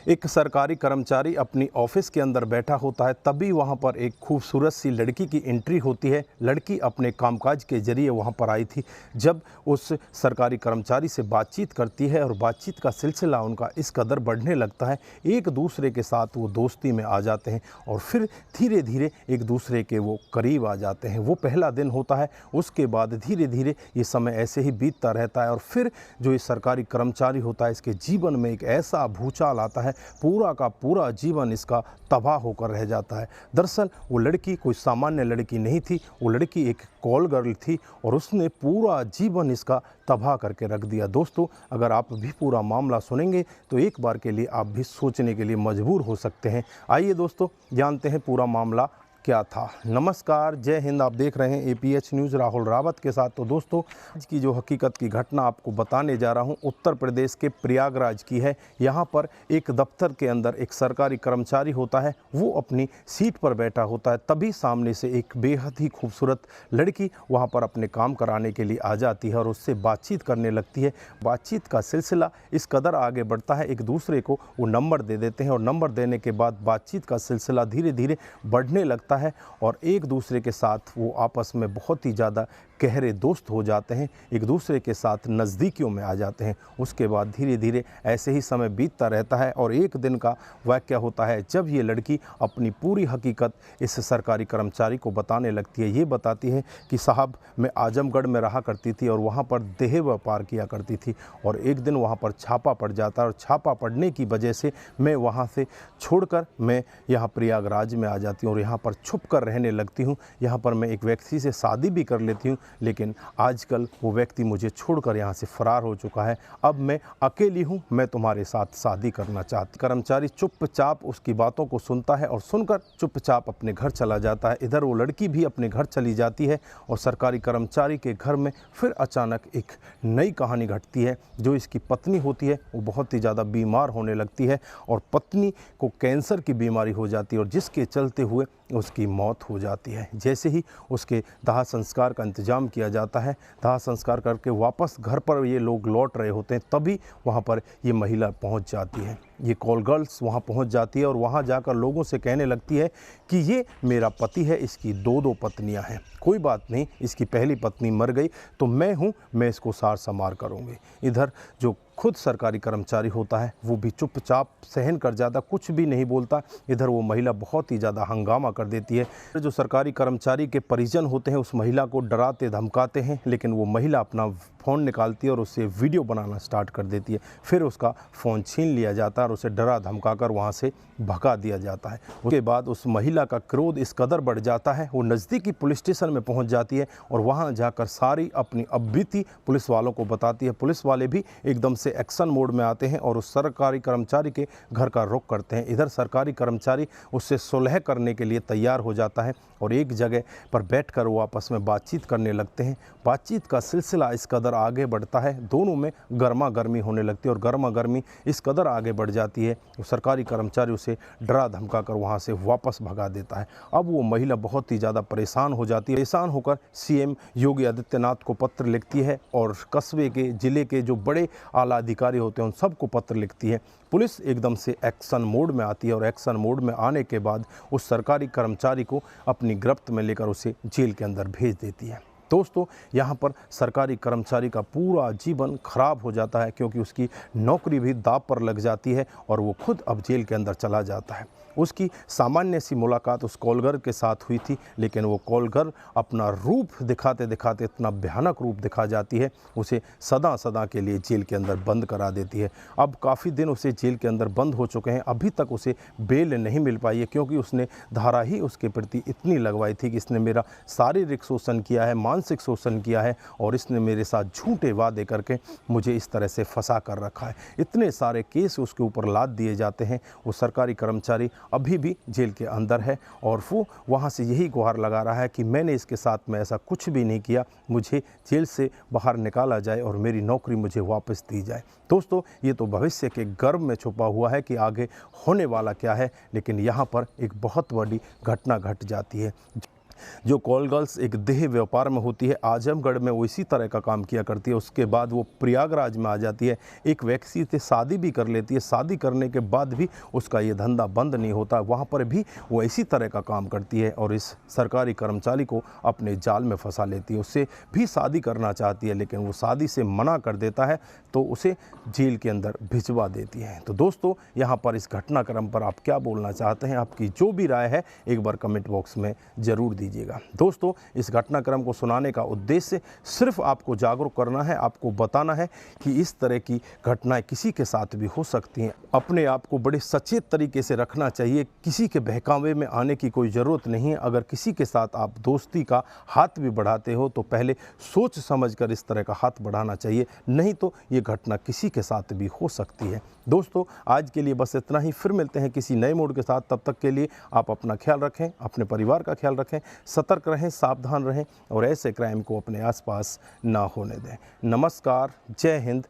एक सरकारी कर्मचारी अपनी ऑफिस के अंदर बैठा होता है, तभी वहाँ पर एक खूबसूरत सी लड़की की एंट्री होती है। लड़की अपने कामकाज के ज़रिए वहाँ पर आई थी। जब उस सरकारी कर्मचारी से बातचीत करती है और बातचीत का सिलसिला उनका इस कदर बढ़ने लगता है, एक दूसरे के साथ वो दोस्ती में आ जाते हैं और फिर धीरे धीरे एक दूसरे के वो करीब आ जाते हैं। वो पहला दिन होता है, उसके बाद धीरे धीरे ये समय ऐसे ही बीतता रहता है और फिर जो ये सरकारी कर्मचारी होता है, इसके जीवन में एक ऐसा भूचाल आता है, पूरा का पूरा जीवन इसका तबाह होकर रह जाता है। दरअसल वो लड़की कोई सामान्य लड़की नहीं थी, वो लड़की एक कॉल गर्ल थी और उसने पूरा जीवन इसका तबाह करके रख दिया। दोस्तों, अगर आप भी पूरा मामला सुनेंगे तो एक बार के लिए आप भी सोचने के लिए मजबूर हो सकते हैं। आइए दोस्तों, जानते हैं पूरा मामला क्या था। नमस्कार, जय हिंद। आप देख रहे हैं APH न्यूज़ राहुल रावत के साथ। तो दोस्तों, आज की जो हकीकत की घटना आपको बताने जा रहा हूं, उत्तर प्रदेश के प्रयागराज की है। यहां पर एक दफ्तर के अंदर एक सरकारी कर्मचारी होता है, वो अपनी सीट पर बैठा होता है, तभी सामने से एक बेहद ही खूबसूरत लड़की वहां पर अपने काम कराने के लिए आ जाती है और उससे बातचीत करने लगती है। बातचीत का सिलसिला इस कदर आगे बढ़ता है, एक दूसरे को वो नंबर दे देते हैं और नंबर देने के बाद बातचीत का सिलसिला धीरे धीरे बढ़ने लगता है और एक दूसरे के साथ वो आपस में बहुत ही ज़्यादा गहरे दोस्त हो जाते हैं, एक दूसरे के साथ नज़दीकियों में आ जाते हैं। उसके बाद धीरे धीरे ऐसे ही समय बीतता रहता है और एक दिन का वाक़या होता है जब ये लड़की अपनी पूरी हकीकत इस सरकारी कर्मचारी को बताने लगती है। ये बताती है कि साहब, मैं आजमगढ़ में रहा करती थी और वहाँ पर देह व्यापार किया करती थी और एक दिन वहाँ पर छापा पड़ जाता है और छापा पड़ने की वजह से मैं वहाँ से छोड़कर मैं यहाँ प्रयागराज में आ जाती हूँ और यहाँ पर छुप कर रहने लगती हूँ। यहाँ पर मैं एक व्यक्ति से शादी भी कर लेती हूँ, लेकिन आजकल वो व्यक्ति मुझे छोड़कर यहाँ से फरार हो चुका है। अब मैं अकेली हूँ, मैं तुम्हारे साथ शादी करना चाहती। कर्मचारी चुपचाप उसकी बातों को सुनता है और सुनकर चुपचाप अपने घर चला जाता है। इधर वो लड़की भी अपने घर चली जाती है और सरकारी कर्मचारी के घर में फिर अचानक एक नई कहानी घटती है। जो इसकी पत्नी होती है वो बहुत ही ज़्यादा बीमार होने लगती है और पत्नी को कैंसर की बीमारी हो जाती है और जिसके चलते हुए उसकी मौत हो जाती है। जैसे ही उसके दाह संस्कार का इंतज़ाम किया जाता है, दाह संस्कार करके वापस घर पर ये लोग लौट रहे होते हैं, तभी वहाँ पर ये महिला पहुँच जाती है। ये कॉल गर्ल्स वहाँ पहुँच जाती है और वहाँ जाकर लोगों से कहने लगती है कि ये मेरा पति है, इसकी दो पत्नियाँ हैं, कोई बात नहीं, इसकी पहली पत्नी मर गई तो मैं हूँ, मैं इसको सार संभार करूँगी। इधर जो खुद सरकारी कर्मचारी होता है वो भी चुपचाप सहन कर जाता, कुछ भी नहीं बोलता। इधर वो महिला बहुत ही ज़्यादा हंगामा कर देती है। जो सरकारी कर्मचारी के परिजन होते हैं उस महिला को डराते धमकाते हैं, लेकिन वो महिला अपना फ़ोन निकालती है और उससे वीडियो बनाना स्टार्ट कर देती है। फिर उसका फ़ोन छीन लिया जाता है और उसे डरा धमकाकर वहाँ से भगा दिया जाता है। उसके बाद उस महिला का क्रोध इस कदर बढ़ जाता है, वो नज़दीकी पुलिस स्टेशन में पहुँच जाती है और वहाँ जाकर सारी अपनी बीती पुलिस वालों को बताती है। पुलिस वाले भी एकदम से एक्शन मोड में आते हैं और उस सरकारी कर्मचारी के घर का रुख करते हैं। इधर सरकारी कर्मचारी उससे सुलह करने के लिए तैयार हो जाता है और एक जगह पर बैठकर वो आपस में बातचीत करने लगते हैं। बातचीत का सिलसिला इस कदर आगे बढ़ता है, दोनों में गर्मा गर्मी होने लगती है और गर्मा गर्मी इस कदर आगे बढ़ जाती है वो सरकारी कर्मचारी उसे डरा धमका कर वहाँ से वापस भगा देता है। अब वो महिला बहुत ही ज़्यादा परेशान हो जाती है। परेशान होकर CM योगी आदित्यनाथ को पत्र लिखती है और कस्बे के ज़िले के जो बड़े आला अधिकारी होते हैं उन सबको पत्र लिखती है। पुलिस एकदम से एक्शन मोड में आती है और एक्शन मोड में आने के बाद उस सरकारी कर्मचारी को अपनी गिरफ्त में लेकर उसे जेल के अंदर भेज देती है। दोस्तों, यहाँ पर सरकारी कर्मचारी का पूरा जीवन खराब हो जाता है क्योंकि उसकी नौकरी भी दांव पर लग जाती है और वो खुद अब जेल के अंदर चला जाता है। उसकी सामान्य सी मुलाकात उस कॉलगर के साथ हुई थी, लेकिन वो कॉलगर अपना रूप दिखाते दिखाते इतना भयानक रूप दिखा जाती है, उसे सदा सदा के लिए जेल के अंदर बंद करा देती है। अब काफ़ी दिन उसे जेल के अंदर बंद हो चुके हैं, अभी तक उसे बेल नहीं मिल पाई है क्योंकि उसने धारा ही उसके प्रति इतनी लगवाई थी कि इसने मेरा शारीरिक शोषण किया है, मानसिक शोषण किया है और इसने मेरे साथ झूठे वादे करके मुझे इस तरह से फंसा कर रखा है। इतने सारे केस उसके ऊपर लाद दिए जाते हैं। वो सरकारी कर्मचारी अभी भी जेल के अंदर है और वो वहाँ से यही गुहार लगा रहा है कि मैंने इसके साथ में ऐसा कुछ भी नहीं किया, मुझे जेल से बाहर निकाला जाए और मेरी नौकरी मुझे वापस दी जाए। दोस्तों, ये तो भविष्य के गर्भ में छुपा हुआ है कि आगे होने वाला क्या है, लेकिन यहाँ पर एक बहुत बड़ी घटना घट जाती है। जो कॉल गर्ल्स एक देह व्यापार में होती है, आजमगढ़ में वो इसी तरह का काम किया करती है। उसके बाद वो प्रयागराज में आ जाती है, एक व्यक्ति से शादी भी कर लेती है। शादी करने के बाद भी उसका ये धंधा बंद नहीं होता, वहाँ पर भी वो इसी तरह का काम करती है और इस सरकारी कर्मचारी को अपने जाल में फंसा लेती है। उससे भी शादी करना चाहती है, लेकिन वो शादी से मना कर देता है तो उसे जेल के अंदर भिजवा देती है। तो दोस्तों, यहाँ पर इस घटनाक्रम पर आप क्या बोलना चाहते हैं? आपकी जो भी राय है एक बार कमेंट बॉक्स में ज़रूर दीजिएगा। दोस्तों, इस घटनाक्रम को सुनाने का उद्देश्य सिर्फ आपको जागरूक करना है, आपको बताना है कि इस तरह की घटनाएं किसी के साथ भी हो सकती हैं। अपने आप को बड़े सचेत तरीके से रखना चाहिए, किसी के बहकावे में आने की कोई ज़रूरत नहीं है। अगर किसी के साथ आप दोस्ती का हाथ भी बढ़ाते हो तो पहले सोच समझ कर इस तरह का हाथ बढ़ाना चाहिए, नहीं तो ये घटना किसी के साथ भी हो सकती है। दोस्तों, आज के लिए बस इतना ही। फिर मिलते हैं किसी नए मोड़ के साथ। तब तक के लिए आप अपना ख्याल रखें, अपने परिवार का ख्याल रखें, सतर्क रहें, सावधान रहें और ऐसे क्राइम को अपने आसपास ना होने दें। नमस्कार, जय हिंद,